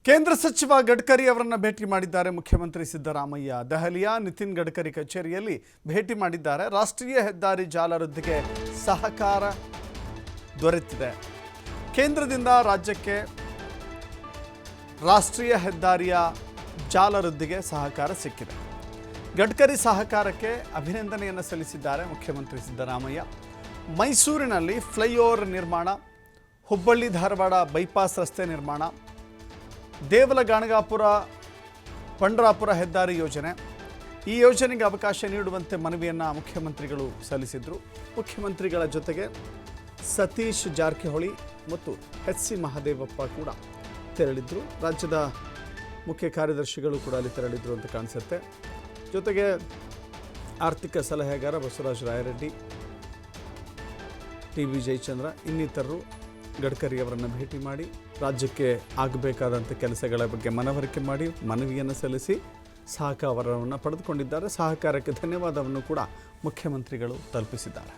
ಕೇಂದ್ರ ಸಚಿವ ಗಡ್ಕರಿ ಅವರನ್ನು ಭೇಟಿ ಮಾಡಿದ್ದಾರೆ ಮುಖ್ಯಮಂತ್ರಿ ಸಿದ್ದರಾಮಯ್ಯ. ದೆಹಲಿಯ ನಿತಿನ್ ಗಡ್ಕರಿ ಕಚೇರಿಯಲ್ಲಿ ಭೇಟಿ ಮಾಡಿದ್ದಾರೆ. ರಾಷ್ಟ್ರೀಯ ಹೆದ್ದಾರಿ ಜಾಲ ವೃದ್ಧಿಗೆ ಸಹಕಾರ ದೊರೆತಿದೆ. ಕೇಂದ್ರದಿಂದ ರಾಜ್ಯಕ್ಕೆ ರಾಷ್ಟ್ರೀಯ ಹೆದ್ದಾರಿಯ ಜಾಲ ವೃದ್ಧಿಗೆ ಸಹಕಾರ ಸಿಕ್ಕಿದೆ. ಗಡ್ಕರಿ ಸಹಕಾರಕ್ಕೆ ಅಭಿನಂದನೆಯನ್ನು ಸಲ್ಲಿಸಿದ್ದಾರೆ ಮುಖ್ಯಮಂತ್ರಿ ಸಿದ್ದರಾಮಯ್ಯ. ಮೈಸೂರಿನಲ್ಲಿ ಫ್ಲೈಓವರ್ ನಿರ್ಮಾಣ, ಹುಬ್ಬಳ್ಳಿ ಧಾರವಾಡ ಬೈಪಾಸ್ ರಸ್ತೆ ನಿರ್ಮಾಣ, ದೇವಲಗಾಣಗಾಪುರ ಪಂಡ್ರಾಪುರ ಹೆದ್ದಾರಿ ಯೋಜನೆ, ಈ ಯೋಜನೆಗೆ ಅವಕಾಶ ನೀಡುವಂತೆ ಮನವಿಯನ್ನು ಮುಖ್ಯಮಂತ್ರಿಗಳು ಸಲ್ಲಿಸಿದರು. ಮುಖ್ಯಮಂತ್ರಿಗಳ ಜೊತೆಗೆ ಸತೀಶ್ ಜಾರಕಿಹೊಳಿ ಮತ್ತು ಎಚ್ ಸಿ ಮಹದೇವಪ್ಪ ಕೂಡ ತೆರಳಿದ್ರು. ರಾಜ್ಯದ ಮುಖ್ಯ ಕಾರ್ಯದರ್ಶಿಗಳು ಕೂಡ ಅಲ್ಲಿ ತೆರಳಿದ್ರು ಅಂತ ಕಾಣಿಸುತ್ತೆ. ಜೊತೆಗೆ ಆರ್ಥಿಕ ಸಲಹೆಗಾರ ಬಸವರಾಜ ರಾಯರೆಡ್ಡಿ, ಟಿ ವಿ ಜಯಚಂದ್ರ ಇನ್ನಿತರರು ಗಡ್ಕರಿ ಅವರನ್ನು ಭೇಟಿ ಮಾಡಿ ರಾಜ್ಯಕ್ಕೆ ಆಗಬೇಕಾದಂಥ ಕೆಲಸಗಳ ಬಗ್ಗೆ ಮನವರಿಕೆ ಮಾಡಿ ಮನವಿಯನ್ನು ಸಲ್ಲಿಸಿ ಸಹಕಾರವನ್ನು ಪಡೆದುಕೊಂಡಿದ್ದಾರೆ. ಸಹಕಾರಕ್ಕೆ ಧನ್ಯವಾದವನ್ನು ಕೂಡ ಮುಖ್ಯಮಂತ್ರಿಗಳು ತಲುಪಿಸಿದ್ದಾರೆ.